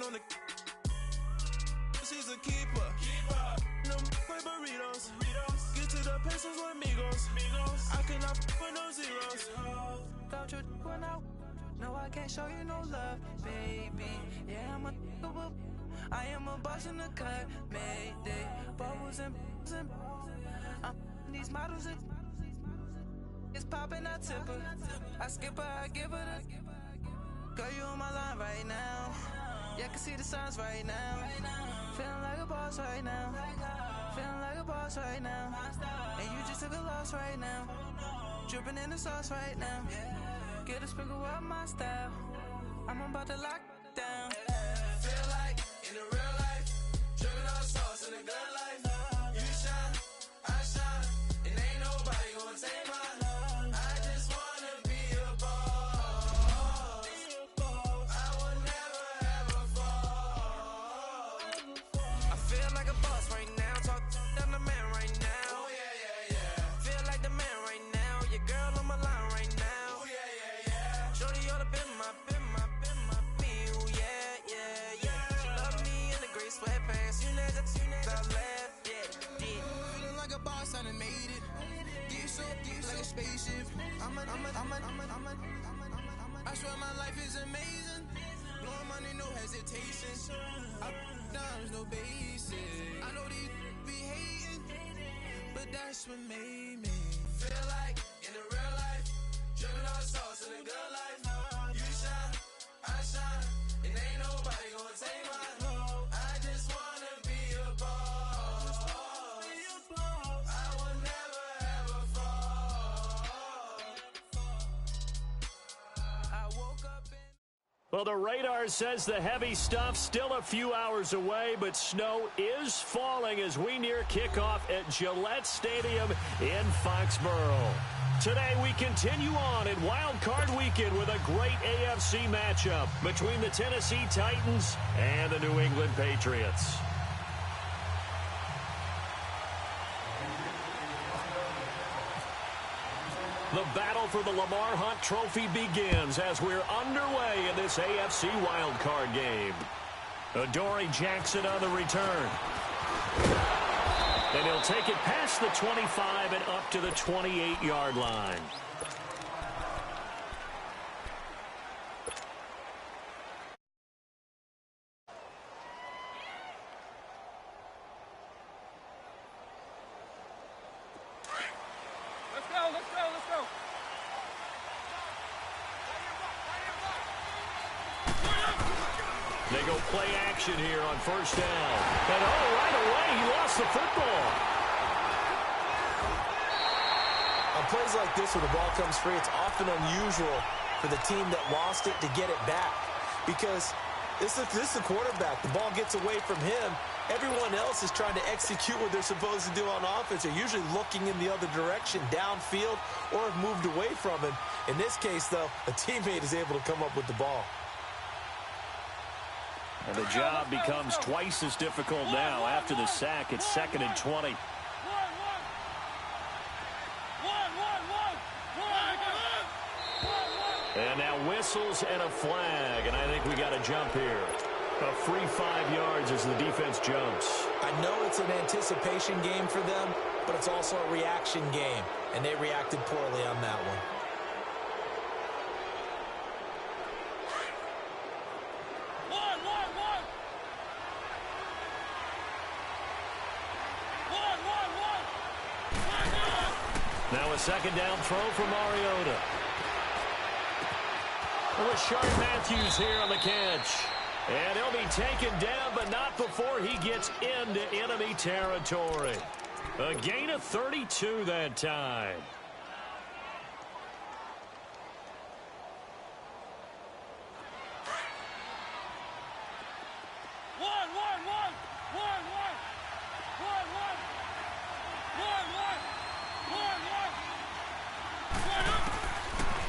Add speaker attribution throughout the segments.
Speaker 1: on the. She's a keeper. No burritos. Get to the pesos with amigos. I cannot with no zeros.
Speaker 2: Don't you run out? No, I can't show you no love, baby. Yeah, I am a boss in the cut, Mayday. Bubbles and these models it's popping, I tip her. I skip her, I give her the. Girl, you on my line right now. Yeah, I can see the signs right now. Feeling like a boss right now. Feeling like a boss right now. And you just took a loss right now. Dripping in the sauce right now. Get a sprinkle up my style. I'm about to lock down.
Speaker 1: Feel like in the real life, dripping on sauce in the good life. You shine, I shine, and ain't nobody gonna take my love. I just wanna be a boss. I will never ever fall.
Speaker 2: I feel like a boss right now. Talk to the man right now.
Speaker 1: Oh yeah.
Speaker 2: Feel like the man right now. Your girl on my line right now.
Speaker 1: Oh yeah.
Speaker 2: Shorty oughta been my feel, yeah. She love me in the gray sweatpants. You know that I left, yeah.
Speaker 1: Feeling like a boss, I done made it. Get so like a spaceship. I swear my life is amazing. Blowing money, no hesitation. Dimes, no basic. I know these be hating, but that's what made me feel like in the real life, dripping on sauce in the good life. You shine, I shine, and ain't nobody gonna take my love. I just wanna be a boss. I will never ever fall.
Speaker 2: I woke up in.
Speaker 3: Well, the radar says the heavy stuff's still a few hours away, but snow is falling as we near kickoff at Gillette Stadium in Foxborough. Today, we continue on in Wild Card Weekend with a great AFC matchup between the Tennessee Titans and the New England Patriots. The battle for the Lamar Hunt Trophy begins as we're underway in this AFC wildcard game. Adoree Jackson on the return. And he'll take it past the 25 and up to the 28-yard line.
Speaker 4: Let's go.
Speaker 3: They go play action here on first down. And right away, he lost the football.
Speaker 5: On plays like this, when the ball comes free, it's often unusual for the team that lost it to get it back. Because this is the quarterback. The ball gets away from him. Everyone else is trying to execute what they're supposed to do on offense. They're usually looking in the other direction, downfield, or have moved away from him. In this case, though, a teammate is able to come up with the ball.
Speaker 3: And the job becomes twice as difficult now after the sack. It's 2nd and 20. And now whistles and a flag, and I think we got a jump here. A free 5 yards as the defense jumps.
Speaker 5: I know it's an anticipation game for them, but it's also a reaction game, and they reacted poorly on that one.
Speaker 3: Now a second down throw for Mariota. Rashard Matthews here on the catch. And he'll be taken down, but not before he gets into enemy territory. A gain of 32 that time.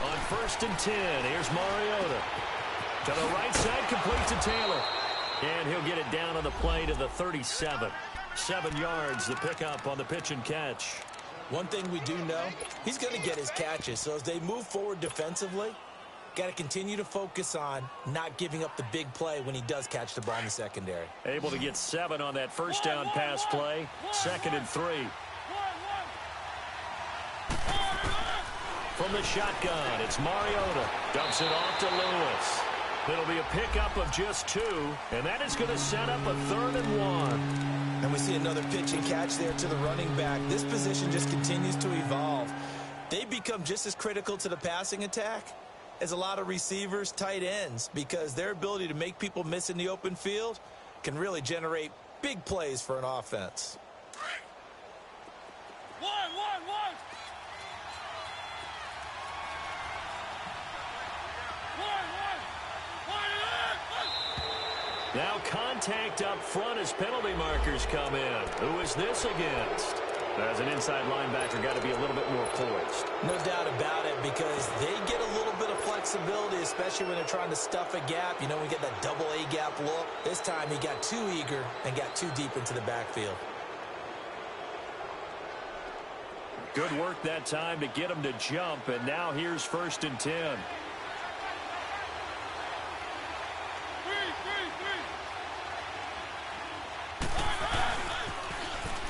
Speaker 3: On 1st and 10, here's Mariota. To the right side, complete to Taylor. And he'll get it down on the play to the 37. 7 yards, the pickup on the pitch and catch.
Speaker 5: One thing we do know, he's going to get his catches. So as they move forward defensively, Got to continue to focus on not giving up the big play when he does catch the ball in the secondary.
Speaker 3: Able to get 7 on that first down pass play. 2nd and 3. From the shotgun, it's Mariota. Dumps it off to Lewis. It'll be a pickup of just 2, and that is going to set up a 3rd and 1.
Speaker 5: And we see another pitch and catch there to the running back. This position just continues to evolve. They become just as critical to the passing attack as a lot of receivers, tight ends, because their ability to make people miss in the open field can really generate big plays for an offense.
Speaker 3: Now contact up front as penalty markers come in. Who is this against? As an inside linebacker, got to be a little bit more poised.
Speaker 5: No doubt about it, because they get a little bit of flexibility, especially when they're trying to stuff a gap. You know, we get that double A gap look. This time he got too eager and got too deep into the backfield.
Speaker 3: Good work that time to get him to jump, and now here's 1st and 10.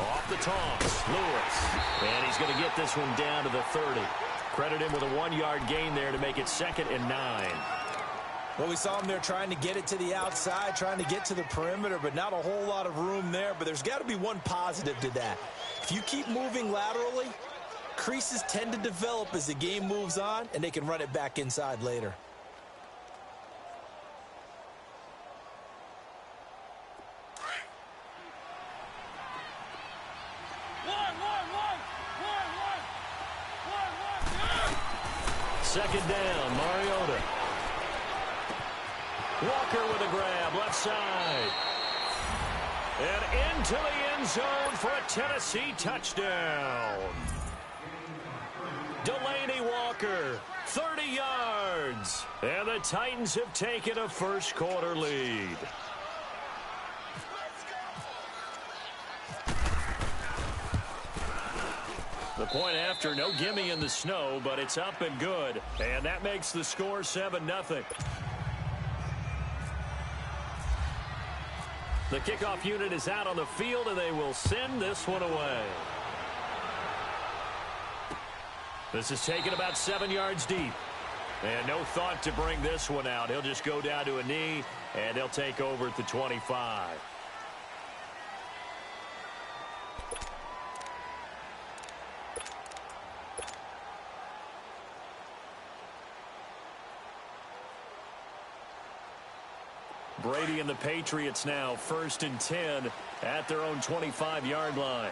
Speaker 3: Off the toss, Lewis. And he's going to get this one down to the 30. Credit him with a 1-yard gain there to make it 2nd and 9.
Speaker 5: Well, we saw him there trying to get it to the outside, trying to get to the perimeter, but not a whole lot of room there. But there's got to be one positive to that. If you keep moving laterally, creases tend to develop as the game moves on, and they can run it back inside later.
Speaker 3: Second down, Mariota. Walker with a grab, left side. And into the end zone for a Tennessee touchdown. Delaney Walker, 30 yards. And the Titans have taken a first-quarter lead. The point after, no gimme in the snow, but it's up and good. And that makes the score 7-0. The kickoff unit is out on the field, and they will send this one away. This is taken about 7 yards deep. And no thought to bring this one out. He'll just go down to a knee, and they'll take over at the 25. Brady and the Patriots now 1st and 10 at their own 25-yard line.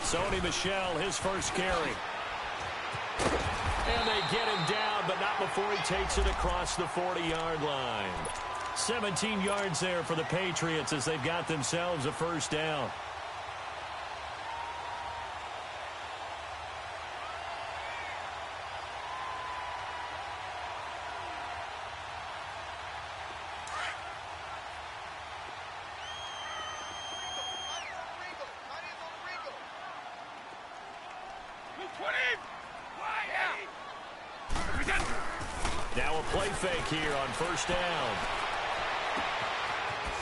Speaker 3: Sony Michel, his first carry. And they get him down, but not before he takes it across the 40-yard line. 17 yards there for the Patriots as they've got themselves a first down. Now a play fake here on first down.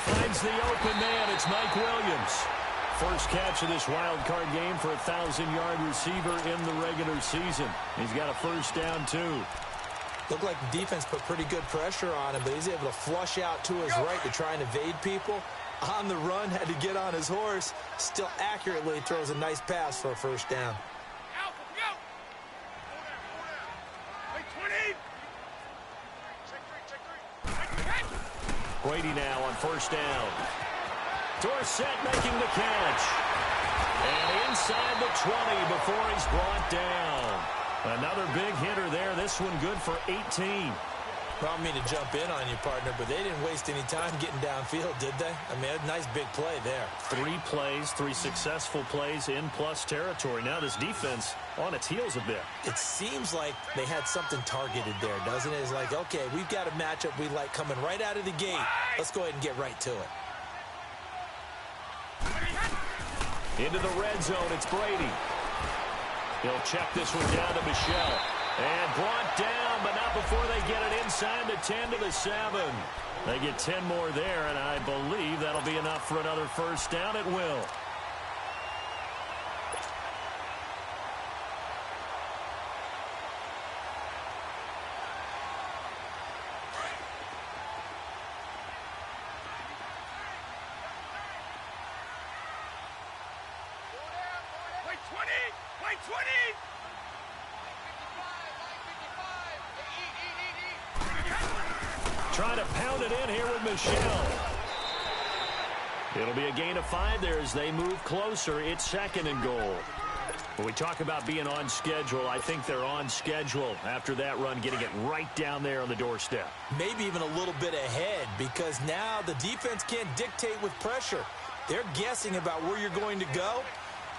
Speaker 3: Finds the open man. It's Mike Williams. First catch of this wild card game for a 1,000-yard receiver in the regular season. He's got a first down, too.
Speaker 5: Looked like the defense put pretty good pressure on him, but he's able to flush out to his right to try and evade people. On the run, had to get on his horse. Still accurately throws a nice pass for a first down.
Speaker 3: Brady now on first down. Dorsett making the catch. And inside the 20 before he's brought down. Another big hitter there. This one good for 18.
Speaker 5: Well, I don't mean to jump in on you, partner, but they didn't waste any time getting downfield, did they? I mean, a nice big play there.
Speaker 3: 3 plays, 3 successful plays in plus territory. Now this defense on its heels a bit.
Speaker 5: It seems like they had something targeted there, doesn't it? It's like, okay, we've got a matchup we like coming right out of the gate. Let's go ahead and get right to it.
Speaker 3: Into the red zone, it's Brady. He'll check this one down to Michelle. And brought down, but not before they get it inside the 10 to the 7. They get 10 more there, and I believe that'll be enough for another first down. It will. Trying to pound it in here with Michelle. It'll be a gain of 5 there as they move closer. It's 2nd and goal. When we talk about being on schedule, I think they're on schedule after that run, getting it right down there on the doorstep.
Speaker 5: Maybe even a little bit ahead, because now the defense can't dictate with pressure. They're guessing about where you're going to go.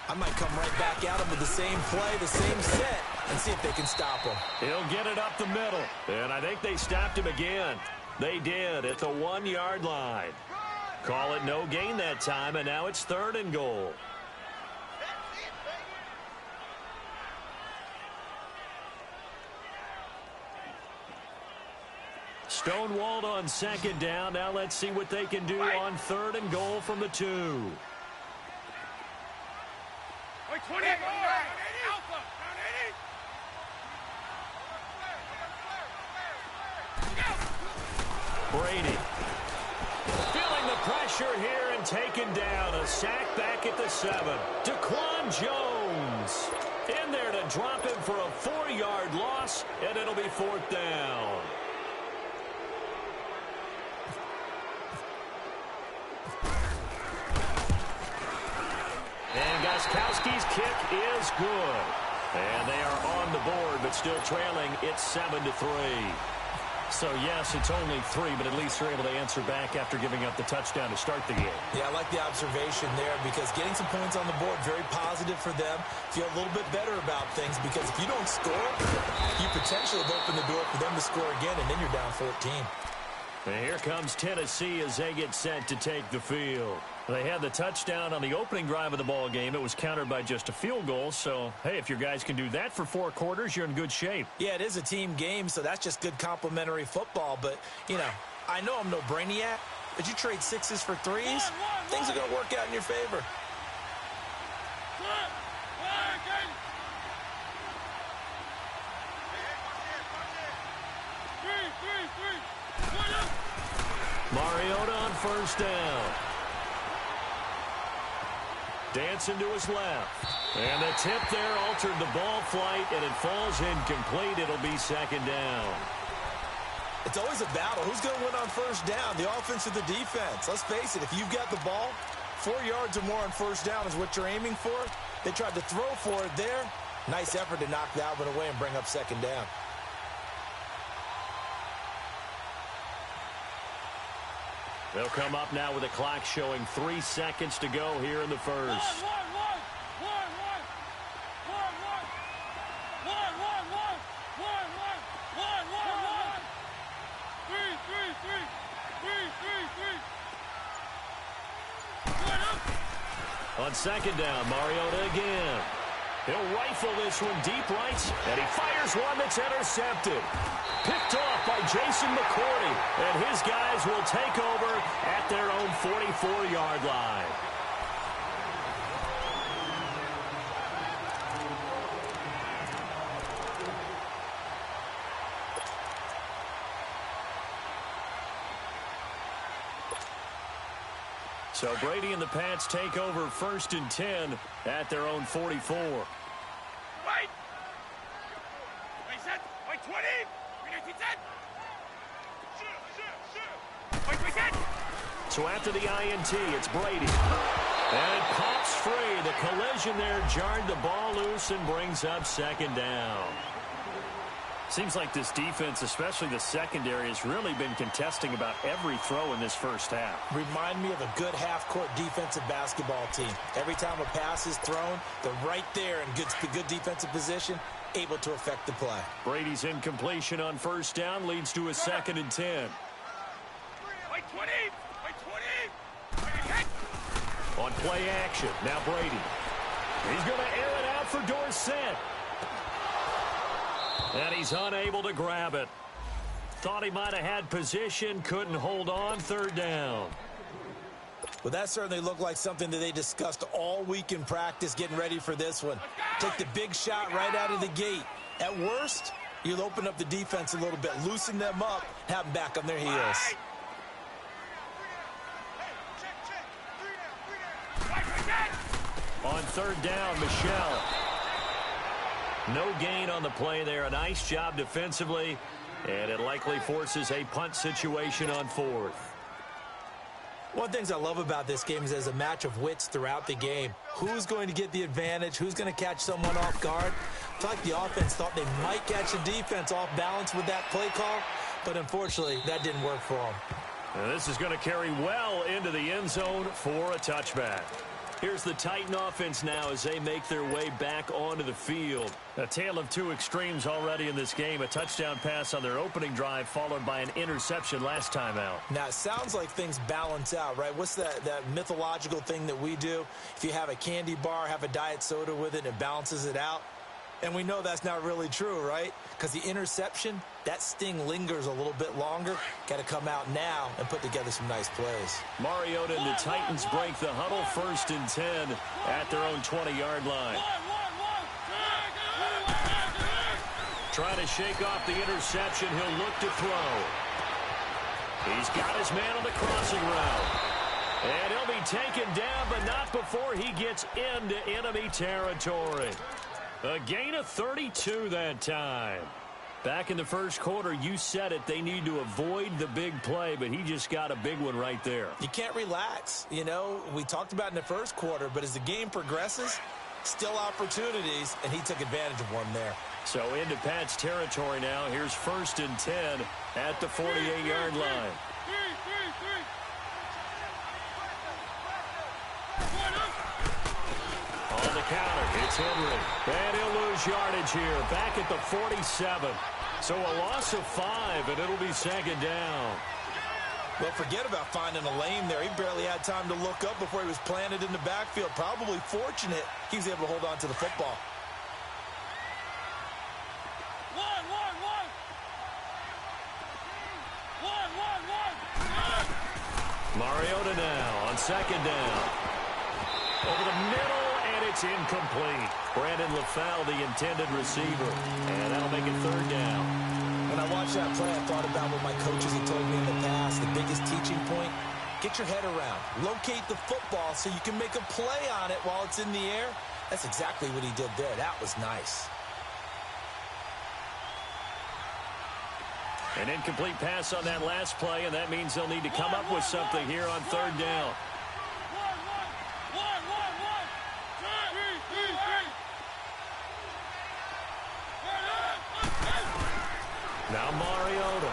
Speaker 5: I might come right back at them with the same play, the same set, and see if they can stop them.
Speaker 3: He'll get it up the middle, and I think they stopped him again. They did at the 1-yard line. Call it no gain that time, and now it's 3rd and goal. Stonewalled on 2nd down. Now let's see what they can do on 3rd and goal from the 2.
Speaker 4: 20. Alpha.
Speaker 3: Brady feeling the pressure here and taken down. A sack back at the 7. Daquan Jones in there to drop him for a 4-yard loss, and it'll be 4th down. And Gostkowski's kick is good. And they are on the board, but still trailing. It's 7-3. So, yes, it's only 3, but at least they're able to answer back after giving up the touchdown to start the game.
Speaker 5: Yeah, I like the observation there, because getting some points on the board, very positive for them. Feel a little bit better about things, because if you don't score, you potentially have opened the door for them to score again, and then you're down 14.
Speaker 3: And here comes Tennessee as they get set to take the field. They had the touchdown on the opening drive of the ball game. It was countered by just a field goal. So, hey, if your guys can do that for 4 quarters, you're in good shape.
Speaker 5: Yeah, it is a team game, so that's just good complementary football. But, you know, I know I'm no brainiac, but you trade 6s for 3s, things are going to work out in your favor.
Speaker 3: Mariota on 1st down. Dancing to his left. And the tip there altered the ball flight, and it falls incomplete. It'll be 2nd down.
Speaker 5: It's always a battle. Who's going to win on 1st down, the offense or the defense? Let's face it, if you've got the ball, 4 yards or more on 1st down is what you're aiming for. They tried to throw for it there. Nice effort to knock that one away and bring up 2nd down.
Speaker 3: They'll come up now with a clock showing 3 seconds to go here in the first. On 2nd down, Mariota again. He'll rifle this one deep right, and he fires one that's intercepted. Picked off by Jason McCourty, and his guys will take over at their own 44-yard line. So Brady and the Pats take over 1st and 10 at their own 44.
Speaker 4: Wait, set. Wait, 20.
Speaker 3: So after the INT, it's Brady. And it pops free. The collision there jarred the ball loose and brings up 2nd down. Seems like this defense, especially the secondary, has really been contesting about every throw in this first half.
Speaker 5: Remind me of a good half-court defensive basketball team. Every time a pass is thrown, they're right there in good defensive position, able to affect the play.
Speaker 3: Brady's incompletion on 1st down leads to a 2nd and 10.
Speaker 4: Wait, 20. Wait, 20.
Speaker 3: On play action, now Brady. He's going to air it out for Dorsett. And he's unable to grab it. Thought he might have had position, couldn't hold on, third down.
Speaker 5: Well, that certainly looked like something that they discussed all week in practice getting ready for this one. Take the big shot right out of the gate. At worst, you'll open up the defense a little bit, loosen them up, have them back on their heels.
Speaker 3: On third down, Michelle. No gain on the play there. A nice job defensively, and it likely forces a punt situation on fourth.
Speaker 5: One of the things I love about this game is there's a match of wits throughout the game. Who's going to get the advantage? Who's going to catch someone off guard? I feel like the offense thought they might catch the defense off balance with that play call, but unfortunately, that didn't work for them.
Speaker 3: And this is going to carry well into the end zone for a touchback. Here's the Titan offense now as they make their way back onto the field. A tale of two extremes already in this game. A touchdown pass on their opening drive followed by an interception last time out.
Speaker 5: Now, it sounds like things balance out, right? What's that mythological thing that we do? If you have a candy bar, have a diet soda with it, it balances it out. And we know that's not really true, right? Because the interception, that sting lingers a little bit longer. Got to come out now and put together some nice plays.
Speaker 3: Mariota and the Titans break the huddle, 1st and 10 at their own 20-yard line. Trying to shake off the interception. He'll look to throw. He's got his man on the crossing route. And he'll be taken down, but not before he gets into enemy territory. A gain of 32 that time. Back in the first quarter, you said it, they need to avoid the big play, but he just got a big one right there.
Speaker 5: You can't relax. You know, we talked about in the first quarter, but as the game progresses, still opportunities, and he took advantage of one there.
Speaker 3: So into Pat's territory now. Here's 1st and 10 at the 48-yard line. On the counter, it's Henry. And he'll lose yardage here. Back at the 47. So a loss of 5, and it'll be 2nd down.
Speaker 5: Well, forget about finding a lane there. He barely had time to look up before he was planted in the backfield. Probably fortunate he was able to hold on to the football.
Speaker 3: Mariota now on 2nd down. Over the middle, and it's incomplete. Brandon LaFell, the intended receiver. And that'll make it 3rd down.
Speaker 5: When I watched that play, I thought about what my coaches had told me in the past. The biggest teaching point, get your head around. Locate the football so you can make a play on it while it's in the air. That's exactly what he did there. That was nice.
Speaker 3: An incomplete pass on that last play, and that means they'll need to come up with something here on 3rd down. Now Mariota.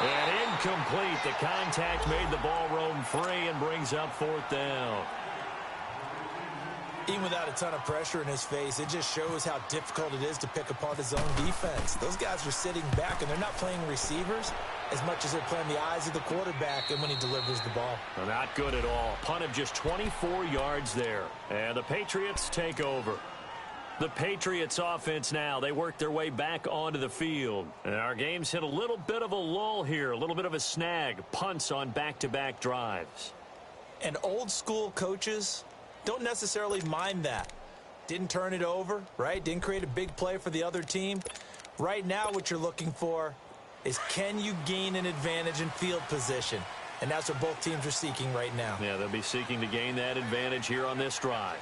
Speaker 3: And incomplete. The contact made the ball roam free and brings up 4th down.
Speaker 5: Even without a ton of pressure in his face, it just shows how difficult it is to pick apart his own defense. Those guys are sitting back, and they're not playing receivers as much as they're playing the eyes of the quarterback and when he delivers the ball.
Speaker 3: Well, not good at all. Punt of just 24 yards there. And the Patriots take over. The Patriots offense now, they work their way back onto the field. And our game's hit a little bit of a lull here, a little bit of a snag. Punts on back-to-back drives.
Speaker 5: And old school coaches don't necessarily mind that. Didn't turn it over, right? Didn't create a big play for the other team. Right now what you're looking for is, can you gain an advantage in field position? And that's what both teams are seeking right now.
Speaker 3: Yeah, they'll be seeking to gain that advantage here on this drive.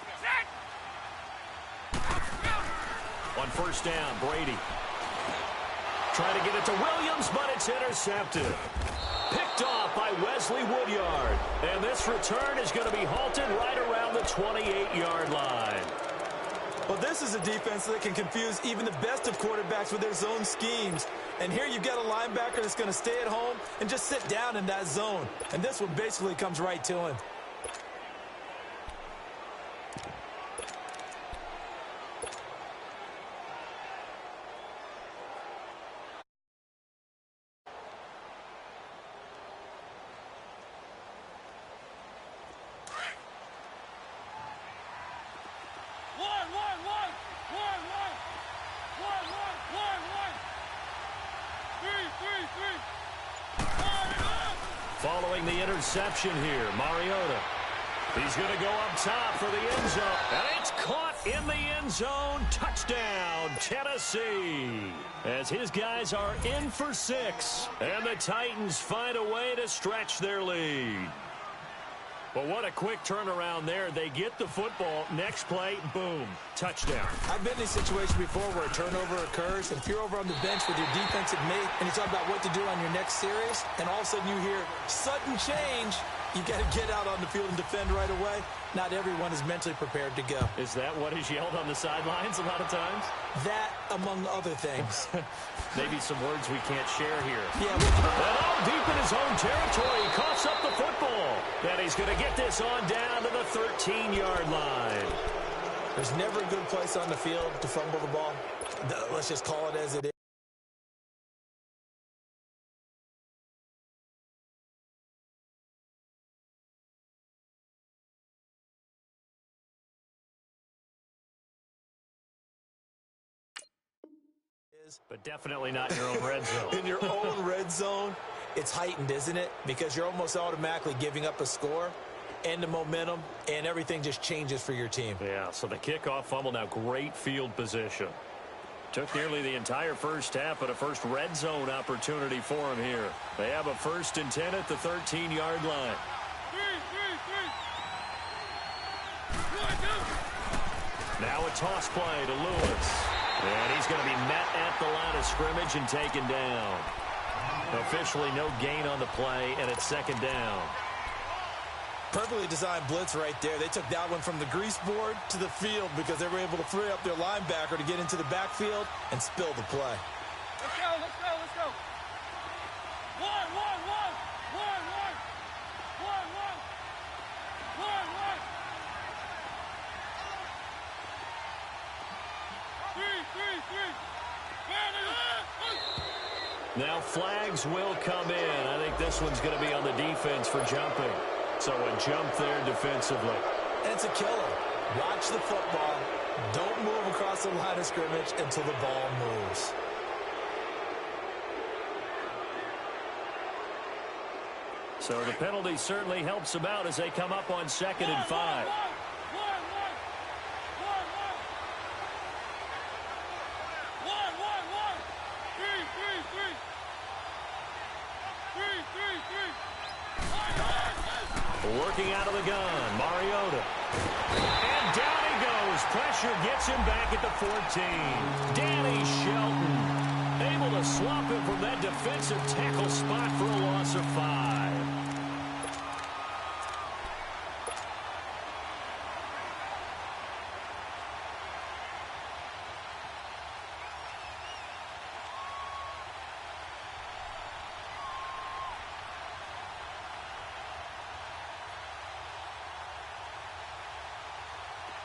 Speaker 3: On 1st down, Brady. Trying to get it to Williams, but it's intercepted. Picked off by Wesley Woodyard. And this return is going to be halted right around the 28-yard line.
Speaker 5: Well, this is a defense that can confuse even the best of quarterbacks with their zone schemes. And here you've got a linebacker that's going to stay at home and just sit down in that zone. And this one basically comes right to him.
Speaker 3: following the interception here. Mariota. He's going to go up top for the end zone. And it's caught in the end zone. Touchdown, Tennessee. As his guys are in for 6. And the Titans find a way to stretch their lead. But what a quick turnaround there. They get the football. Next play, boom, touchdown.
Speaker 5: I've been in a situation before where a turnover occurs, and if you're over on the bench with your defensive mate and you talk about what to do on your next series, and all of a sudden you hear sudden change, you got to get out on the field and defend right away. Not everyone is mentally prepared to go.
Speaker 3: Is that what is yelled on the sidelines a lot of times?
Speaker 5: That, among other things.
Speaker 3: Maybe some words we can't share here.
Speaker 5: Yeah.
Speaker 3: And all deep in his own territory, he coughs up the football. And he's going to get this on down to the 13-yard line.
Speaker 5: There's never a good place on the field to fumble the ball. Let's just call it as it is.
Speaker 3: But definitely not in your own red zone.
Speaker 5: In your own red zone, it's heightened, isn't it? Because you're almost automatically giving up a score and the momentum, and everything just changes for your team.
Speaker 3: Yeah, so the kickoff fumble, now great field position. Took nearly the entire first half, but a first red zone opportunity for him here. They have a 1st and 10 at the 13-yard line. Now a toss play to Lewis. And he's going to be met at the line of scrimmage and taken down. Officially no gain on the play, and it's 2nd down.
Speaker 5: Perfectly designed blitz right there. They took that one from the grease board to the field because they were able to free up their linebacker to get into the backfield and spill the play.
Speaker 4: Let's go, let's go, let's go. One. 3.
Speaker 3: Now flags will come in. I think this one's going to be on the defense for jumping. So a jump there defensively.
Speaker 5: And it's a killer. Watch the football. Don't move across the line of scrimmage until the ball moves.
Speaker 3: So the penalty certainly helps them out as they come up on 2nd and 5. Working out of the gun, Mariota. And down he goes. Pressure gets him back at the 14. Danny Shelton able to swap him from that defensive tackle spot for a loss of 5.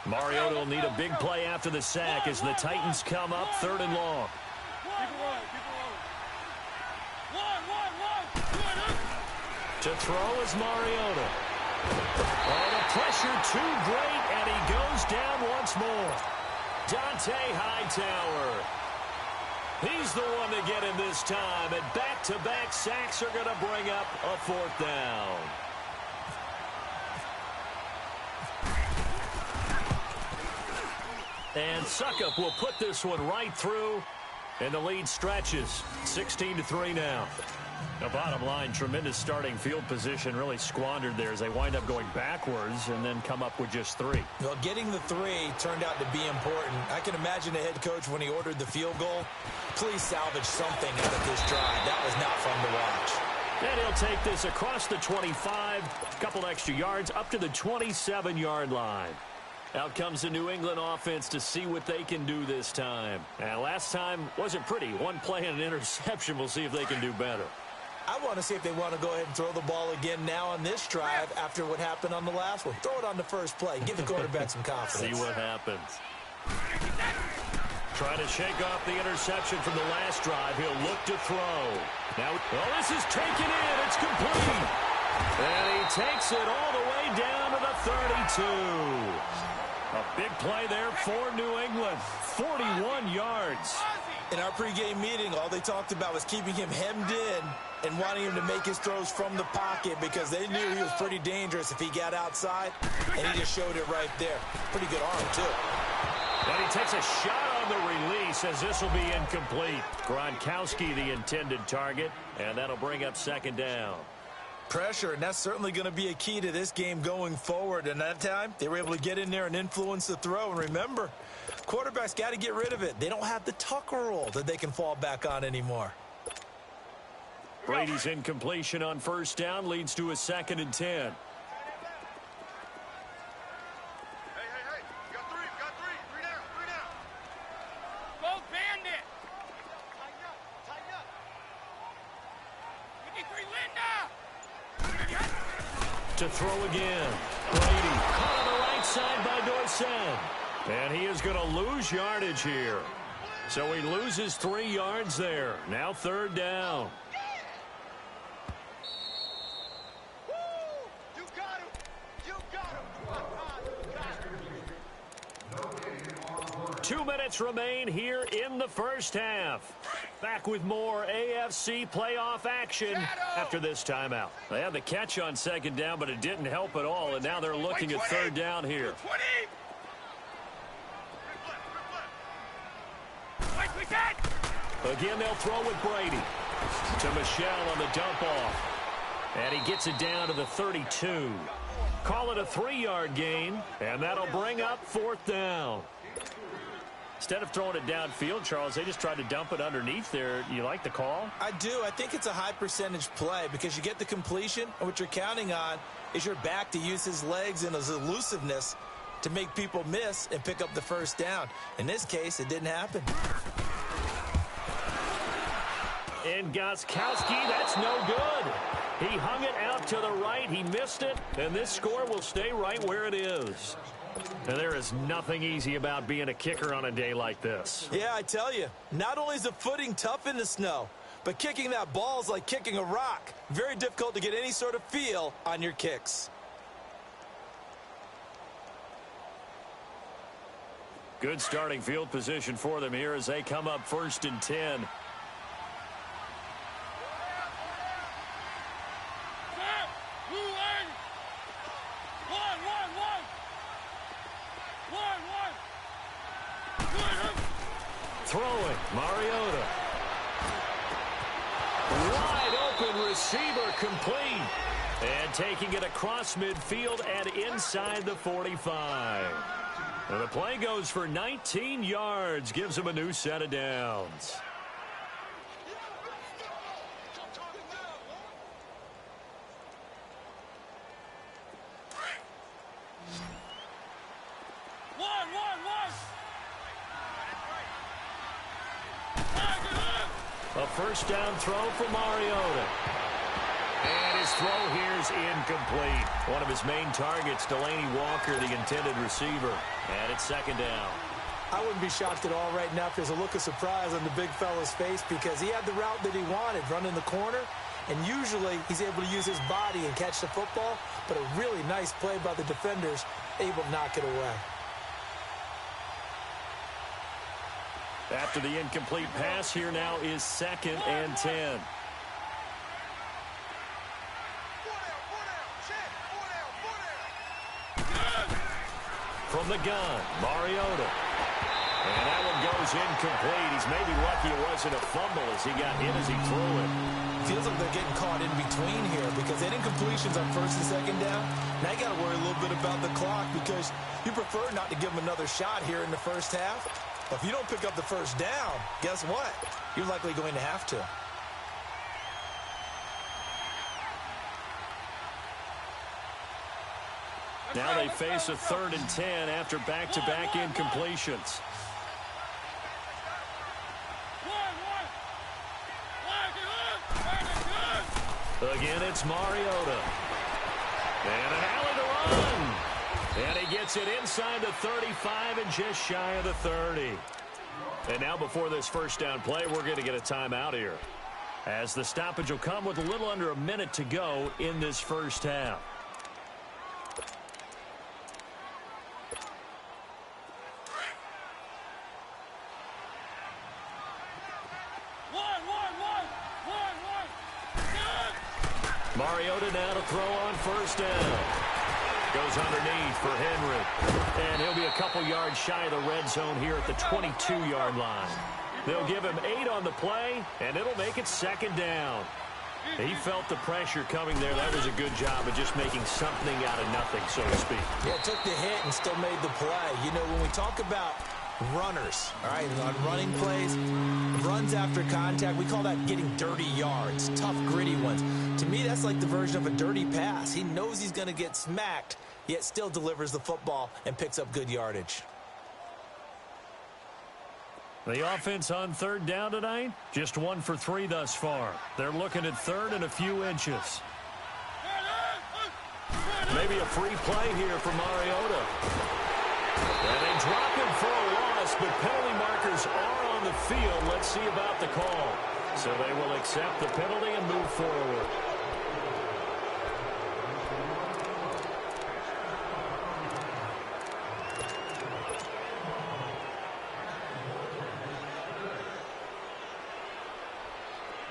Speaker 3: Mariota will need a big play after the sack as the Titans come up 3rd and long. To throw is Mariota. Oh, the pressure too great, and he goes down once more. Dante Hightower. He's the one to get him this time, and back-to-back sacks are going to bring up a 4th down. And Suckup will put this one right through, and the lead stretches. 16-3 now. The bottom line, tremendous starting field position, really squandered there as they wind up going backwards and then come up with just 3.
Speaker 5: Well, getting the 3 turned out to be important. I can imagine the head coach when he ordered the field goal. Please salvage something out of this drive. That was not fun to watch.
Speaker 3: And he'll take this across the 25, a couple extra yards, up to the 27-yard line. Out comes the New England offense to see what they can do this time. And last time wasn't pretty. One play and an interception. We'll see if they can do better.
Speaker 5: I want to see if they want to go ahead and throw the ball again now on this drive after what happened on the last one. Throw it on the first play. Give the quarterback some confidence.
Speaker 3: See what happens. Trying to shake off the interception from the last drive. He'll look to throw. Now, well, this is taken in. It's complete. And he takes it all the way down to the 32. A big play there for New England. 41 yards.
Speaker 5: In our pregame meeting, all they talked about was keeping him hemmed in and wanting him to make his throws from the pocket because they knew he was pretty dangerous if he got outside, and he just showed it right there. Pretty good arm, too.
Speaker 3: And he takes a shot on the release as this will be incomplete. Gronkowski, the intended target, and that'll bring up second down.
Speaker 5: Pressure, and that's certainly going to be a key to this game going forward. And that time, they were able to get in there and influence the throw. And remember, quarterbacks got to get rid of it. They don't have the tuck roll that they can fall back on anymore.
Speaker 3: Brady's incompletion on first down leads to a 2nd and 10.
Speaker 6: Hey, got three. Three down.
Speaker 4: Go bandit. Tighten up. 53 Linda.
Speaker 3: To throw again. Brady caught on the right side by Dorsett. And he is going to lose yardage here. So he loses 3 yards there. Now 3rd down.
Speaker 6: You got him.
Speaker 3: 2 minutes remain here in the first half. Back with more AFC playoff action after this timeout. They had the catch on 2nd down, but it didn't help at all, and now they're looking at 3rd down here.
Speaker 6: 20.
Speaker 3: Again, they'll throw with Brady. To Michelle on the dump off. And he gets it down to the 32. Call it a 3-yard gain, and that'll bring up 4th down. Instead of throwing it downfield, Charles, they just tried to dump it underneath there. You like the call?
Speaker 5: I do. I think it's a high percentage play because you get the completion, and what you're counting on is your back to use his legs and his elusiveness to make people miss and pick up the first down. In this case, it didn't happen.
Speaker 3: And Gostkowski, that's no good. He hung it out to the right. He missed it, and this score will stay right where it is. And there is nothing easy about being a kicker on a day like this.
Speaker 5: Yeah, I tell you, not only is the footing tough in the snow, but kicking that ball is like kicking a rock. Very difficult to get any sort of feel on your kicks.
Speaker 3: Good starting field position for them here as they come up 1st and 10. Throwing, Mariota. Wide open receiver complete. And taking it across midfield and inside the 45. And the play goes for 19 yards, gives him a new set of downs. A first down throw for Mariota. And his throw here is incomplete. One of his main targets, Delaney Walker, the intended receiver. And it's 2nd down.
Speaker 5: I wouldn't be shocked at all right now if there's a look of surprise on the big fella's face because he had the route that he wanted, running the corner. And usually he's able to use his body and catch the football. But a really nice play by the defenders, able to knock it away.
Speaker 3: After the incomplete pass, here now is 2nd and 10. From the gun, Mariota. And that one goes incomplete. He's maybe lucky it wasn't a fumble as he got hit as he threw it.
Speaker 5: Feels like they're getting caught in between here because that incompletion's on 1st and 2nd down. Now you got to worry a little bit about the clock because you prefer not to give them another shot here in the first half. But if you don't pick up the first down, guess what? You're likely going to have to.
Speaker 3: Now they face a 3rd and 10 after back-to-back incompletions. Again, it's Mariota. And an alley to run. And he gets it inside the 35 and just shy of the 30. And now before this first down play, we're going to get a timeout here, as the stoppage will come with a little under a minute to go in this first half. Mariota now to throw on first down. Goes underneath for Henry. And he'll be a couple yards shy of the red zone here at the 22-yard line. They'll give him 8 on the play, and it'll make it second down. He felt the pressure coming there. That was a good job of just making something out of nothing, so to speak.
Speaker 5: Yeah, took the hit and still made the play. You know, when we talk about runners, all right, on running plays, runs after contact, we call that getting dirty yards, tough, gritty ones. To me, that's like the version of a dirty pass. He knows he's going to get smacked, yet still delivers the football and picks up good yardage.
Speaker 3: The offense on third down tonight, just 1 for 3 thus far. They're looking at third and a few inches. Maybe a free play here for Mariota. And they drop him for a loss, but penalty markers are on the field. Let's see about the call. So they will accept the penalty and move forward.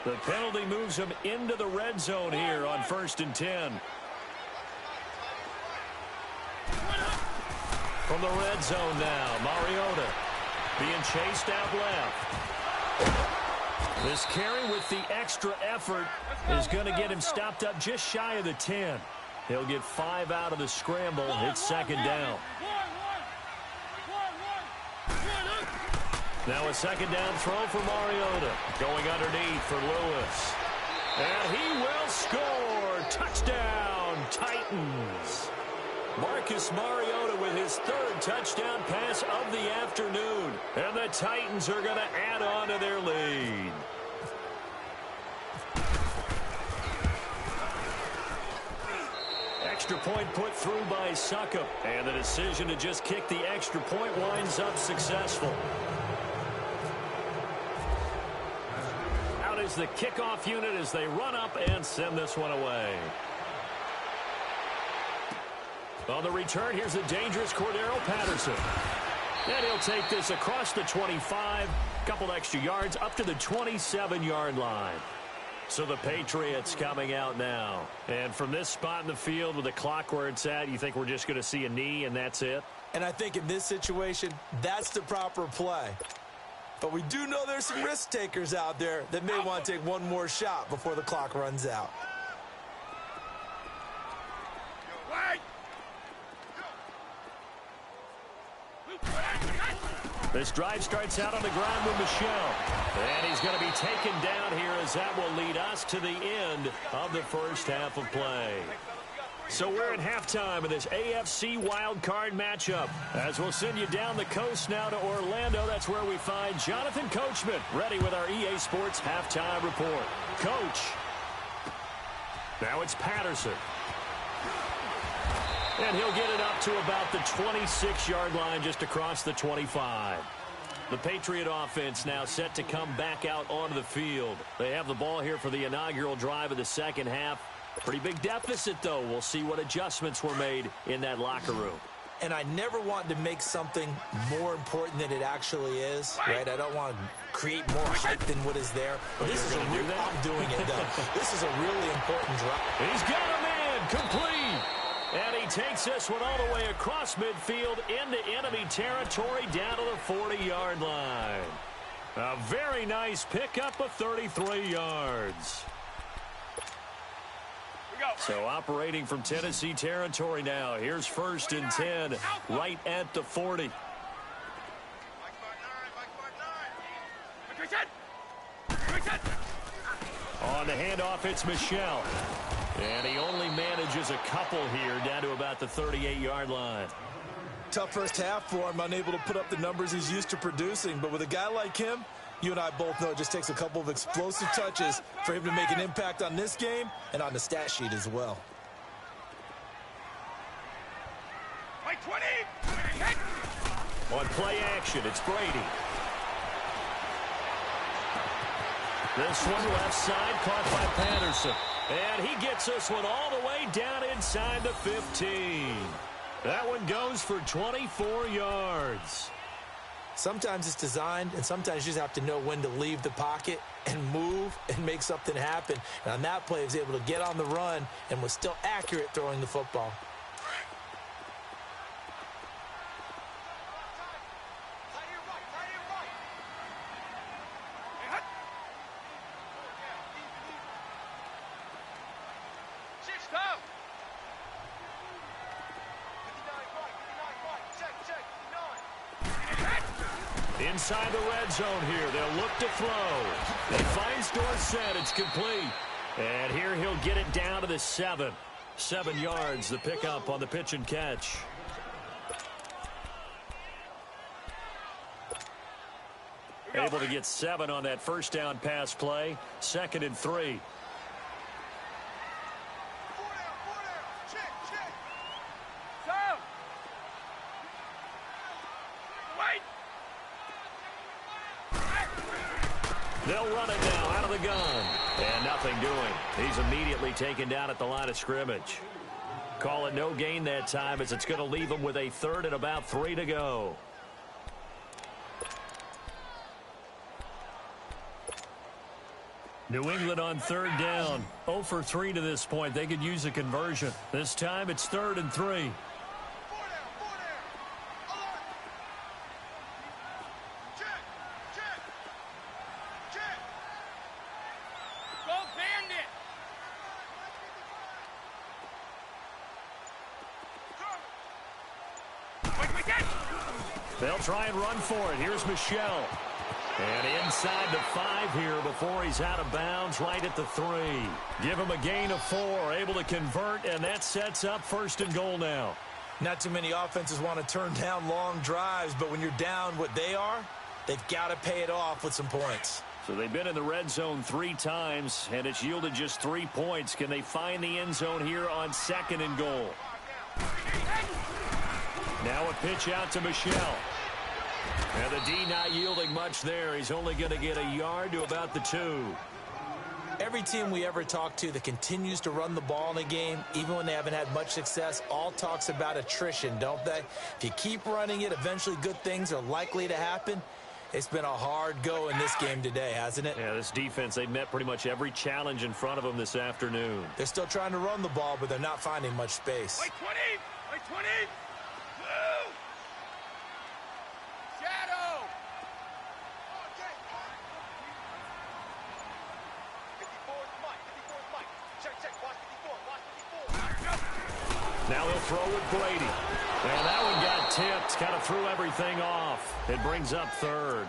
Speaker 3: The penalty moves him into the red zone here on 1st and 10. From the red zone now, Mariota being chased out left. This carry with the extra effort is going to get him stopped up just shy of the 10. He'll get 5 out of the scramble. It's second down. Now a second down throw for Mariota. Going underneath for Lewis. And he will score. Touchdown, Titans. Marcus Mariota with his 3rd touchdown pass of the afternoon. And the Titans are going to add on to their lead. Extra point put through by Succop. And the decision to just kick the extra point winds up successful. Out is the kickoff unit as they run up and send this one away. On the return, here's a dangerous Cordero Patterson. And he'll take this across the 25, couple extra yards up to the 27-yard line. So the Patriots coming out now. And from this spot in the field with the clock where it's at, you think we're just going to see a knee and that's it?
Speaker 5: And I think in this situation, that's the proper play. But we do know there's some risk takers out there that may want to take one more shot before the clock runs out.
Speaker 3: This drive starts out on the ground with Michel. And he's going to be taken down here as that will lead us to the end of the first half of play. So we're at halftime of this AFC wildcard matchup. As we'll send you down the coast now to Orlando, that's where we find Jonathan Coachman, ready with our EA Sports halftime report. Coach. Now it's Patterson. And he'll get it up to about the 26-yard line just across the 25. The Patriot offense now set to come back out onto the field. They have the ball here for the inaugural drive of the second half. Pretty big deficit, though. We'll see what adjustments were made in that locker room.
Speaker 5: And I never want to make something more important than it actually is, right? I don't want to create more hype than what is there. But this is a real, I'm doing it, though. This is a really important drive.
Speaker 3: He's got a man complete. And he takes this one all the way across midfield into enemy territory down to the 40-yard line. A very nice pickup of 33 yards. So operating from Tennessee territory now. Here's 1st and 10 right at the 40. On the handoff, it's Michel. And he only manages a couple here down to about the 38-yard line.
Speaker 5: Tough first half for him, unable to put up the numbers he's used to producing. But with a guy like him, you and I both know it just takes a couple of explosive touches for him to make an impact on this game and on the stat sheet as well.
Speaker 3: On play action, it's Brady. This one left side caught by Patterson. And he gets this one all the way down inside the 15. That one goes for 24 yards.
Speaker 5: Sometimes it's designed, and sometimes you just have to know when to leave the pocket and move and make something happen. And on that play, he was able to get on the run and was still accurate throwing the football.
Speaker 3: Inside the red zone here, they'll look to throw. He finds Dorsett, it's complete. And here he'll get it down to the 7. 7 yards, the pickup on the pitch and catch. Able to get 7 on that first down pass play. 2nd and 3. They'll run it now out of the gun. And nothing doing. He's immediately taken down at the line of scrimmage. Call it no gain that time as it's going to leave him with a 3rd and about 3 to go. New England on 3rd down. 0 for 3 to this point. They could use a conversion. This time it's 3rd and 3. They'll try and run for it. Here's Michelle. And inside the 5 here before he's out of bounds right at the 3. Give him a gain of 4. Able to convert, and that sets up 1st and goal now.
Speaker 5: Not too many offenses want to turn down long drives, but when you're down what they are, they've got to pay it off with some points.
Speaker 3: So they've been in the red zone 3 times, and it's yielded just 3 points. Can they find the end zone here on 2nd and goal? Now a pitch out to Michelle. And the D not yielding much there. He's only going to get a yard to about the 2.
Speaker 5: Every team we ever talk to that continues to run the ball in a game, even when they haven't had much success, all talks about attrition, don't they? If you keep running it, eventually good things are likely to happen. It's been a hard go in this game today, hasn't it?
Speaker 3: Yeah, this defense, they've met pretty much every challenge in front of them this afternoon.
Speaker 5: They're still trying to run the ball, but they're not finding much space.
Speaker 6: Wait, 20! Wait, 20! Move! Shadow! 54's Mike. 54's Mike. Check. Watch 54.
Speaker 3: Now he'll throw with Brady. And that one got tipped. Kind of threw everything off. It brings up 3rd.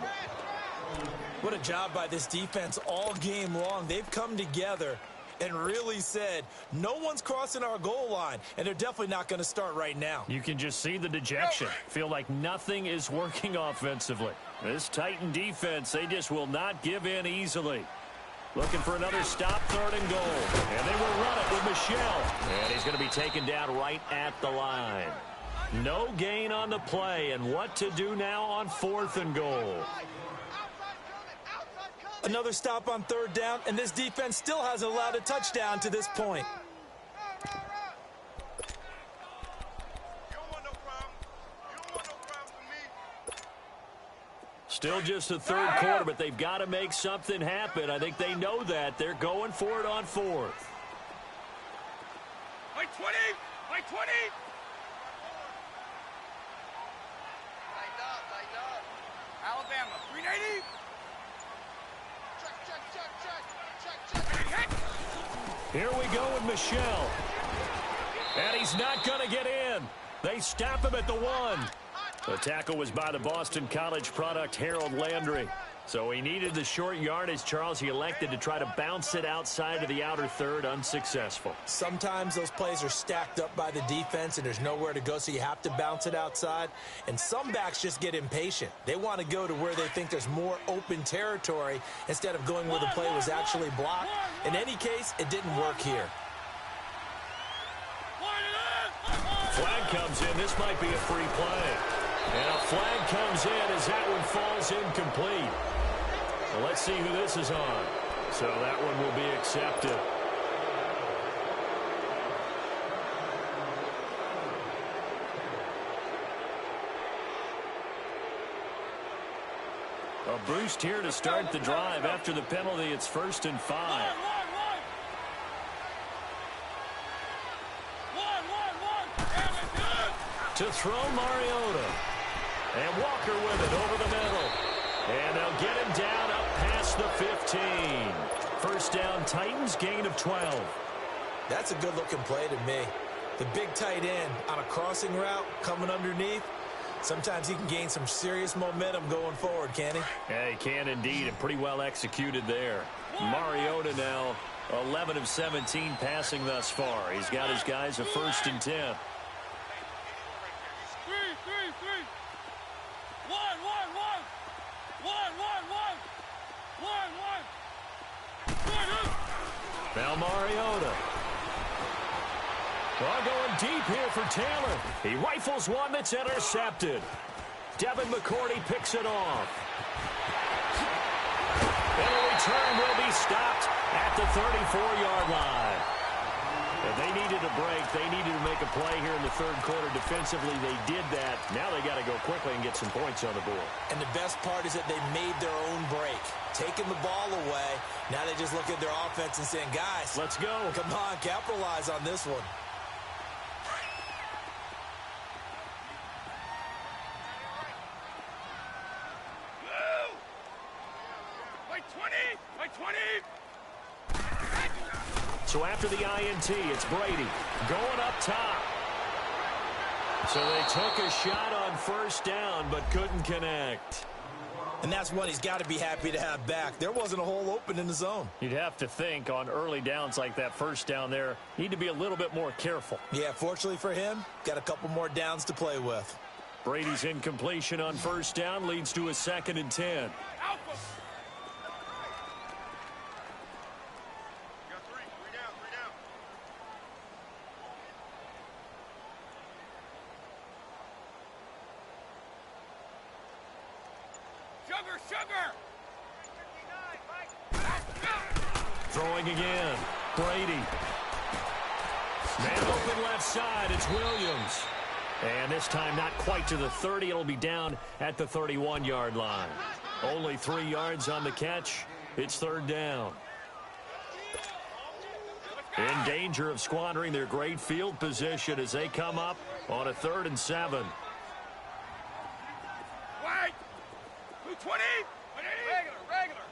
Speaker 5: What a job by this defense all game long. They've come together and really said, no one's crossing our goal line, and they're definitely not going to start right now.
Speaker 3: You can just see the dejection. Feel like nothing is working offensively. This Titan defense, they just will not give in easily. Looking for another stop, 3rd and goal. And they will run it with Michelle. And he's going to be taken down right at the line. No gain on the play, and what to do now on 4th and goal.
Speaker 5: Another stop on 3rd down, and this defense still hasn't allowed a touchdown to this point.
Speaker 3: Still just the 3rd quarter, but they've got to make something happen. I think they know that. They're going for it on 4th.
Speaker 6: Wait, 20! Wait, 20! Lighten up. Alabama, 390! Check.
Speaker 3: Here we go with Michelle. And he's not going to get in. They stop him at the 1. The tackle was by the Boston College product, Harold Landry. So he needed the short yardage, Charles. He elected to try to bounce it outside of the outer 3rd, unsuccessful.
Speaker 5: Sometimes those plays are stacked up by the defense and there's nowhere to go, so you have to bounce it outside. And some backs just get impatient. They want to go to where they think there's more open territory instead of going where the play was actually blocked. In any case, it didn't work here.
Speaker 3: Flag comes in. This might be a free play. And a flag comes in as that one falls incomplete. Well, let's see who this is on. So that one will be accepted. A boost here to start the drive. After the penalty, it's 1st and 5. To throw Mariota. And Walker with it over the middle. And they'll get him down up past the 15. First down, Titans, gain of 12.
Speaker 5: That's a good-looking play to me. The big tight end on a crossing route coming underneath. Sometimes he can gain some serious momentum going forward, can he?
Speaker 3: Yeah, he can indeed, and pretty well executed there. Mariota now 11 of 17 passing thus far. He's got his guys a 1st and 10. Now Mariota. Well, going deep here for Taylor. He rifles one that's intercepted. Devin McCourty picks it off. And the return will be stopped at the 34-yard line. If they needed a break, they needed to make a play here in the third quarter defensively. They did that. Now they got to go quickly and get some points on the board.
Speaker 5: And the best part is that they made their own break. Taking the ball away. Now they just look at their offense and saying, guys,
Speaker 3: let's go.
Speaker 5: Come on, capitalize on this one.
Speaker 3: So after the INT, it's Brady going up top. So they took a shot on first down, but couldn't connect.
Speaker 5: And that's one he's got to be happy to have back. There wasn't a hole open in the zone.
Speaker 3: You'd have to think on early downs like that first down there, need to be a little bit more careful.
Speaker 5: Yeah, fortunately for him, got a couple more downs to play with.
Speaker 3: Brady's incompletion on first down leads to a 2nd and 10. Throwing again. Brady. Man open left side. It's Williams. And this time not quite to the 30. It'll be down at the 31-yard line. Only 3 yards on the catch. It's 3rd down. In danger of squandering their great field position as they come up on a 3rd and 7.
Speaker 6: Wait! 220! Regular.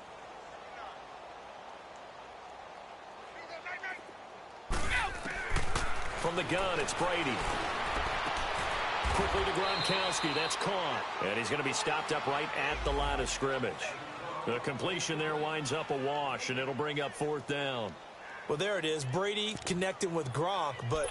Speaker 3: From the gun, it's Brady. Quickly to Gronkowski. That's caught. And he's going to be stopped up right at the line of scrimmage. The completion there winds up a wash, and it'll bring up 4th down.
Speaker 5: Well, there it is. Brady connecting with Gronk, but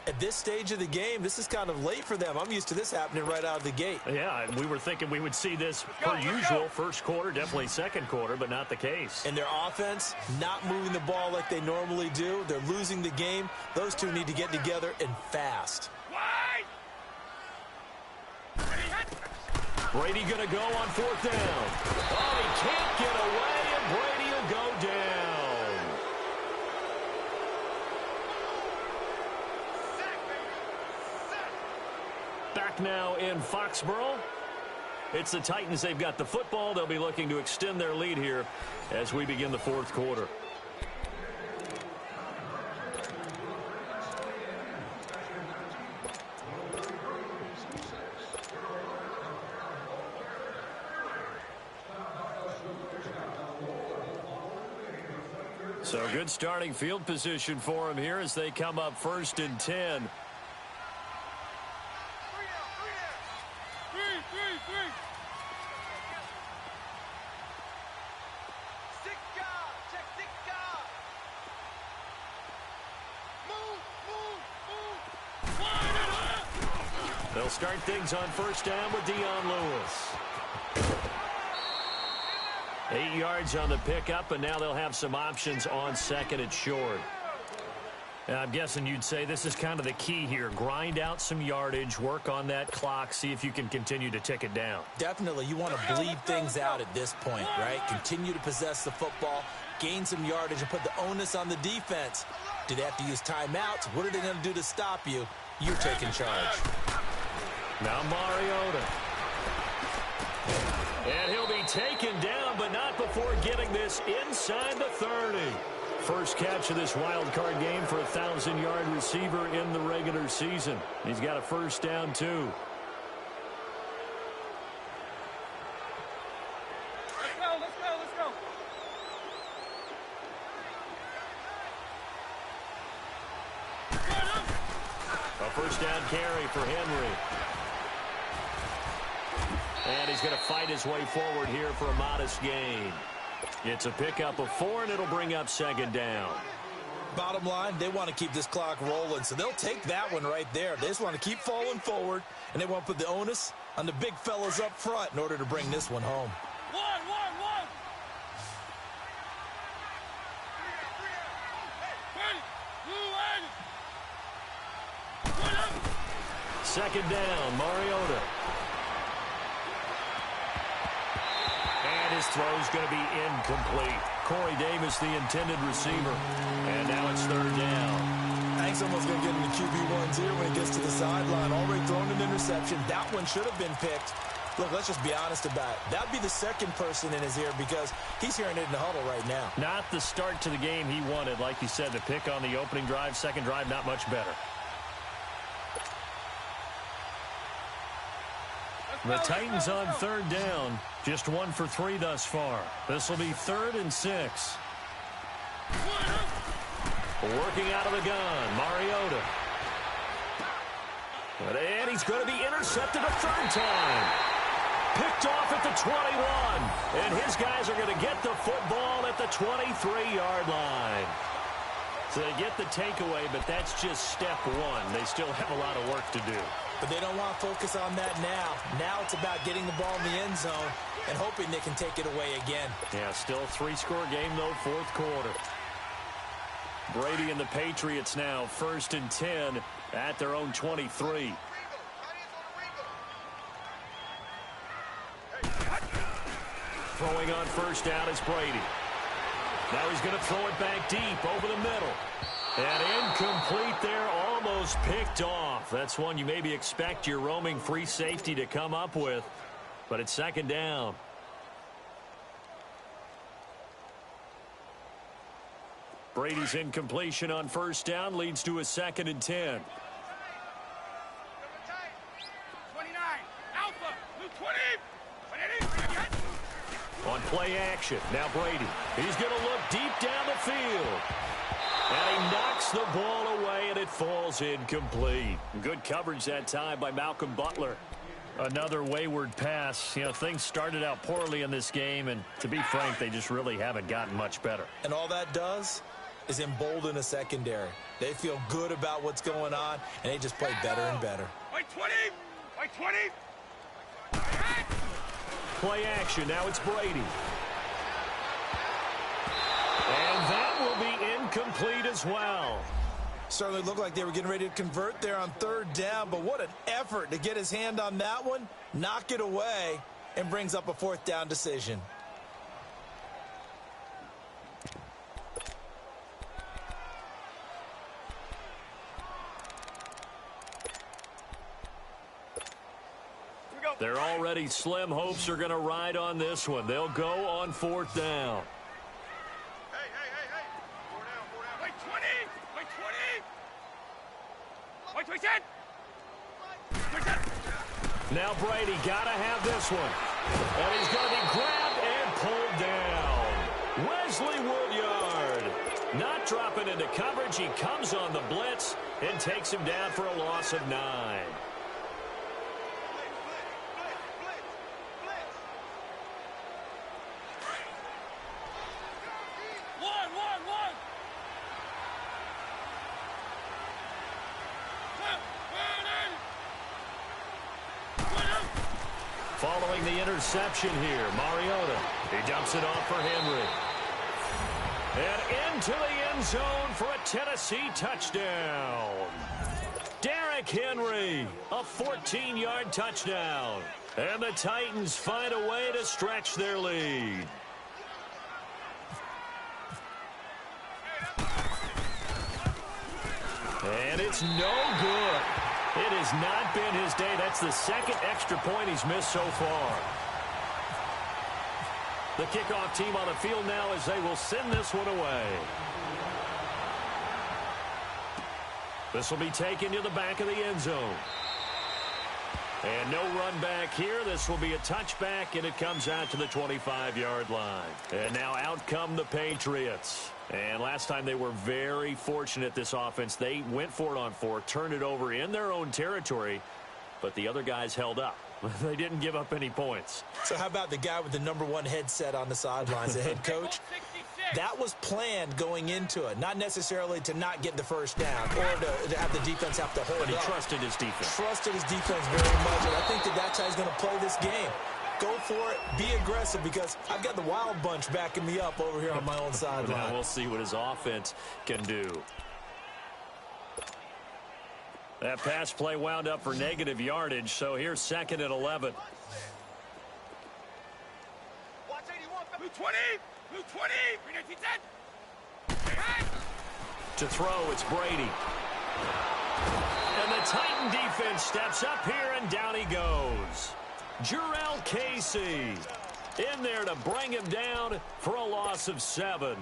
Speaker 5: at this stage of the game, this is kind of late for them. I'm used to this happening right out of the gate.
Speaker 3: Yeah, and we were thinking we would see this per usual. First quarter, definitely second quarter, but not the case.
Speaker 5: And their offense not moving the ball like they normally do. They're losing the game. Those two need to get together and fast.
Speaker 3: Brady going to go on 4th down. Oh, he can't get away, and Brady will go down. Back now in Foxborough. It's the Titans. They've got the football. They'll be looking to extend their lead here as we begin the 4th quarter. So good starting field position for him here as they come up 1st and 10. They'll start things on first down with Dion Lewis. 8 yards on the pickup, and now they'll have some options on 2nd and short. And I'm guessing you'd say this is kind of the key here. Grind out some yardage, work on that clock, see if you can continue to tick it down.
Speaker 5: Definitely. You want to bleed things out at this point, right? Continue to possess the football, gain some yardage, and put the onus on the defense. Do they have to use timeouts? What are they going to do to stop you? You're taking charge.
Speaker 3: Now Mariota. And he'll be taken down, but not before getting this inside the 30. First catch of this wild card game for a 1,000-yard receiver in the regular season. He's got a first down, too.
Speaker 4: Let's go.
Speaker 3: A first down carry for Henry. And he's going to fight his way forward here for a modest gain. It's a pickup of 4, and it'll bring up second down.
Speaker 5: Bottom line, they want to keep this clock rolling, so they'll take that one right there. They just want to keep falling forward, and they want to put the onus on the big fellas up front in order to bring this one home.
Speaker 4: One.
Speaker 3: Second down, Mariota. And his throw's going to be incomplete. Corey Davis, the intended receiver. And now it's third down.
Speaker 5: I think someone's going to get in the QB1's ear when he gets to the sideline. Already thrown an interception. That one should have been picked. Look, let's just be honest about it. That'd be the second person in his ear because he's hearing it in the huddle right now.
Speaker 3: Not the start to the game he wanted. Like you said, the pick on the opening drive, second drive, not much better. The Titans on third down. Just 1 for 3 thus far. This will be 3rd and 6. Working out of the gun, Mariota. And he's going to be intercepted a third time. Picked off at the 21. And his guys are going to get the football at the 23-yard line. So they get the takeaway, but that's just step 1. They still have a lot of work to do.
Speaker 5: But they don't want to focus on that now. Now it's about getting the ball in the end zone and hoping they can take it away again.
Speaker 3: Yeah, still a 3-score game, though, fourth quarter. Brady and the Patriots now 1st and 10 at their own 23. Throwing on first down is Brady. Now he's going to throw it back deep over the middle. And incomplete there, almost picked off. That's one you maybe expect your roaming free safety to come up with. But it's second down. Brady's incompletion on first down leads to a 2nd and 10.
Speaker 4: 29. Alpha. Blue 20.
Speaker 3: On play action, now Brady. He's going to look deep down the field. And he knocks the ball away, and it falls incomplete. Good coverage that time by Malcolm Butler. Another wayward pass. You know, things started out poorly in this game, and to be frank, they just really haven't gotten much better.
Speaker 5: And all that does is embolden a secondary. They feel good about what's going on, and they just play better and better.
Speaker 4: White 20. White 20.
Speaker 3: Play action, now it's Brady. And that will be incomplete as well.
Speaker 5: Certainly looked like they were getting ready to convert there on third down, but what an effort to get his hand on that one, knock it away, and brings up a 4th down decision.
Speaker 3: They're already slim hopes are going to ride on this one. They'll go on 4th down.
Speaker 6: Hey. 4 down.
Speaker 4: White 20. White 20. White 27.
Speaker 3: Now Brady got to have this one. And he's going to be grabbed and pulled down. Wesley Woodyard not dropping into coverage. He comes on the blitz and takes him down for a loss of 9. Following the interception here, Mariota. He dumps it off for Henry. And into the end zone for a Tennessee touchdown. Derrick Henry, a 14-yard touchdown. And the Titans find a way to stretch their lead. And it's no good. It has not been his day. That's the 2nd extra point he's missed so far. The kickoff team on the field now as they will send this one away. This will be taken to the back of the end zone. And no run back here. This will be a touchback, and it comes out to the 25-yard line. And now out come the Patriots. And last time they were very fortunate, this offense. They went for it on 4, turned it over in their own territory, but the other guys held up. They didn't give up any points.
Speaker 5: So how about the guy with the #1 headset on the sidelines, the head coach? That was planned going into it, not necessarily to not get the first down or to have the defense have to hold
Speaker 3: But he
Speaker 5: up.
Speaker 3: trusted his defense.
Speaker 5: Trusted his defense very much, and I think that's how he's going to play this game. Go for it, be aggressive, because I've got the wild bunch backing me up over here on my own sideline.
Speaker 3: Now we'll see what his offense can do. That pass play wound up for negative yardage, so here's 2nd and 11.
Speaker 6: Watch 81. Move 20. Move 20.
Speaker 3: To throw, it's Brady. And the Titan defense steps up here, and down he goes. Jarrell Casey in there to bring him down for a loss of 7.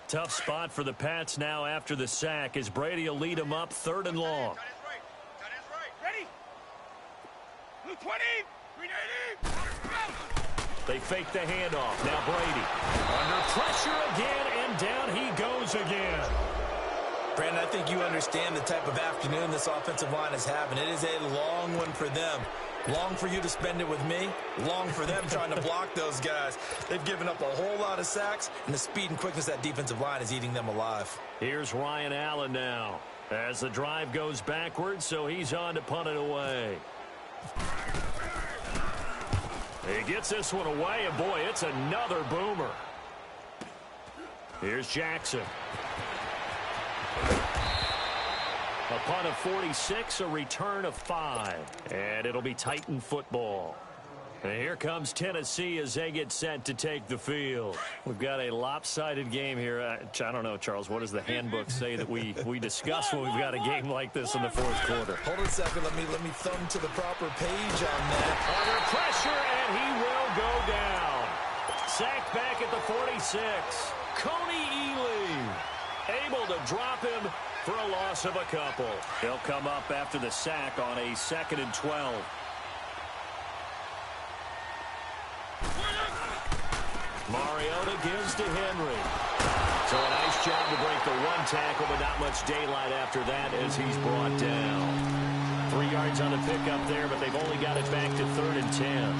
Speaker 3: Tough spot for the Pats now after the sack as Brady will lead them up 3rd and long.
Speaker 6: Ready? Move 20.
Speaker 3: They fake the handoff. Now Brady under pressure again, and down he goes again.
Speaker 5: Brandon, I think you understand the type of afternoon this offensive line is having. It is a long one for them. Long for you to spend it with me. Long for them trying to block those guys. They've given up a whole lot of sacks, and the speed and quickness of that defensive line is eating them alive.
Speaker 3: Here's Ryan Allen now as the drive goes backwards, so he's on to punt it away. He gets this one away, and boy, it's another boomer. Here's Jackson. A punt of 46, a return of 5. And it'll be Titan football. And here comes Tennessee as they get set to take the field. We've got a lopsided game here. I don't know, Charles, what does the handbook say that we discuss when we've got a game like this in the 4th quarter?
Speaker 5: Hold on a second. Let me thumb to the proper page on that.
Speaker 3: Under pressure, and he will go down. Sacked back at the 46. Coney Ely able to drop him for a loss of a couple. He'll come up after the sack on a 2nd and 12. Mariota gives to Henry. So a nice job to break the 1 tackle, but not much daylight after that as he's brought down. 3 yards on the pickup there, but they've only got it back to 3rd and 10.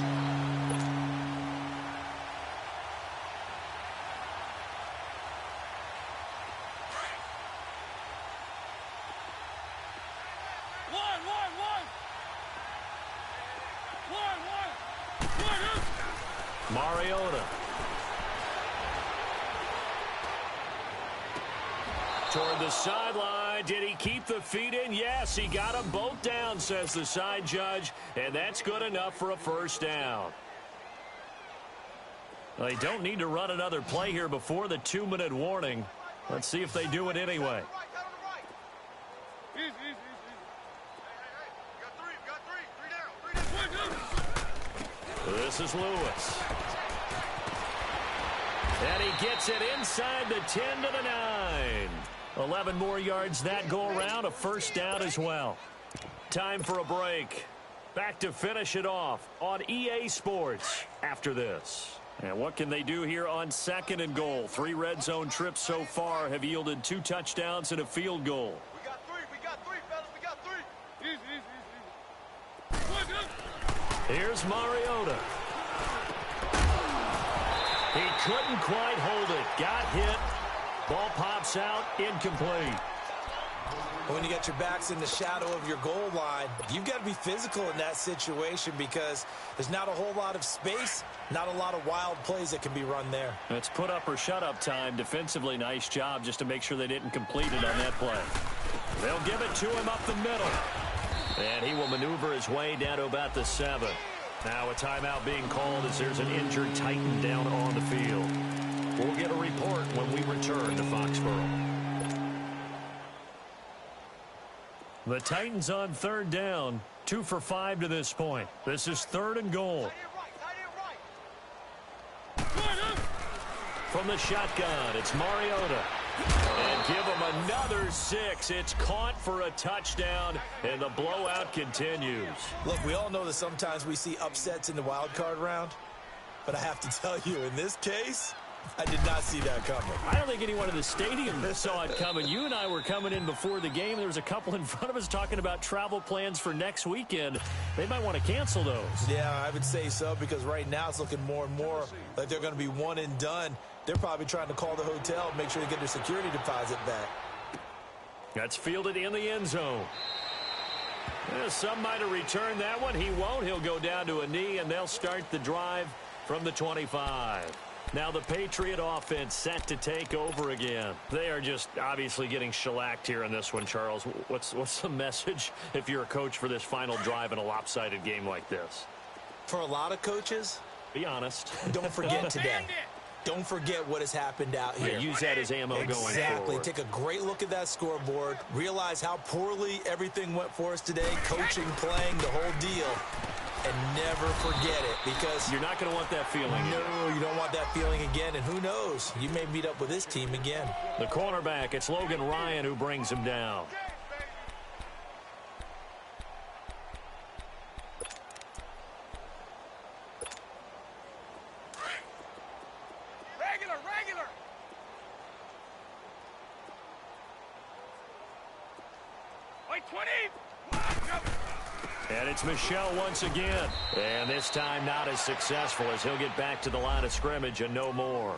Speaker 3: Mariota. Toward the sideline. Did he keep the feet in? Yes, he got them both down, says the side judge, and that's good enough for a 1st down. Well, they don't need to run another play here before the 2-minute warning. Let's see if they do it anyway. This is Lewis. And he gets it inside the 10 to the 9. 11 more yards that go around, a 1st down as well. Time for a break. Back to finish it off on EA Sports after this. And what can they do here on 2nd and goal? 3 red zone trips so far have yielded 2 touchdowns and a field goal.
Speaker 6: We got 3, fellas, we got 3.
Speaker 3: Here's Mariota. He couldn't quite hold it. Got hit. Ball pops out. Incomplete.
Speaker 5: When you got your backs in the shadow of your goal line, you've got to be physical in that situation because there's not a whole lot of space, not a lot of wild plays that can be run there.
Speaker 3: It's put up or shut up time. Defensively, nice job just to make sure they didn't complete it on that play. They'll give it to him up the middle. And he will maneuver his way down to about the 7. Now a timeout being called as there's an injured Titan down on the field. We'll get a report when we return to Foxborough. The Titans on third down, 2 for 5 to this point. This is 3rd and goal. From the shotgun, it's Mariota. And give him another 6. It's caught for a touchdown, and the blowout continues.
Speaker 5: Look, we all know that sometimes we see upsets in the wild card round, but I have to tell you, in this case, I did not see that coming.
Speaker 3: I don't think anyone in the stadium saw it coming. You and I were coming in before the game. There was a couple in front of us talking about travel plans for next weekend. They might want to cancel those.
Speaker 5: Yeah, I would say so, because right now it's looking more and more like they're going to be one and done. They're probably trying to call the hotel and make sure they get their security deposit back.
Speaker 3: That's fielded in the end zone. Some might have returned that one. He won't. He'll go down to a knee, and they'll start the drive from the 25. Now the Patriot offense set to take over again. They are just obviously getting shellacked here in this one, Charles. What's the message if you're a coach for this final drive in a lopsided game like this?
Speaker 5: For a lot of coaches,
Speaker 3: be honest.
Speaker 5: Don't forget today. Don't forget what has happened out here.
Speaker 3: Use that as ammo going forward.
Speaker 5: Exactly. Take a great look at that scoreboard. Realize how poorly everything went for us today. Coaching, playing, the whole deal. And never forget it, because
Speaker 3: you're not going to want that feeling.
Speaker 5: No, you don't want that feeling again. And who knows? You may meet up with this team again.
Speaker 3: The cornerback, it's Logan Ryan who brings him down.
Speaker 6: Regular. Wait, 20.
Speaker 3: And it's Michel once again. And this time not as successful, as he'll get back to the line of scrimmage and no more.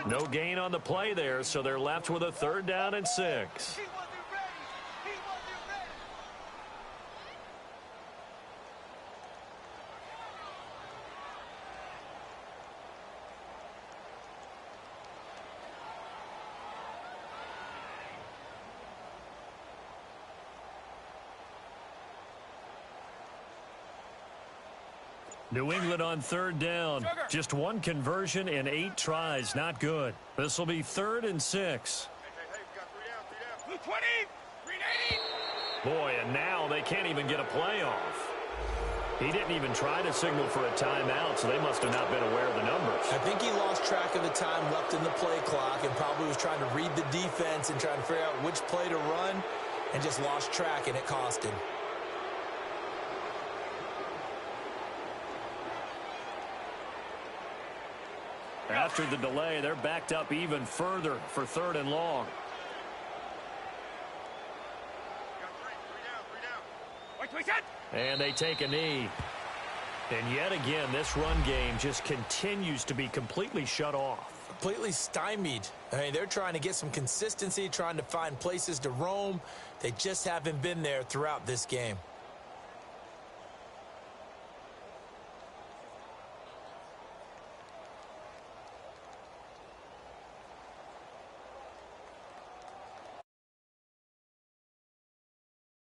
Speaker 3: No gain on the play there, so they're left with a 3rd down and 6. New England on 3rd down. Just 1 conversion in 8 tries. Not good. This will be 3rd and 6.
Speaker 6: Hey, we got 3 down. 20, 380.
Speaker 3: Boy, and now they can't even get a play off. He didn't even try to signal for a timeout, so they must have not been aware of the numbers.
Speaker 5: I think he lost track of the time left in the play clock and probably was trying to read the defense and trying to figure out which play to run, and just lost track, and it cost him.
Speaker 3: After the delay, they're backed up even further for 3rd and long. And they take a knee. And yet again, this run game just continues to be completely shut off.
Speaker 5: Completely stymied. I mean, they're trying to get some consistency, trying to find places to roam. They just haven't been there throughout this game.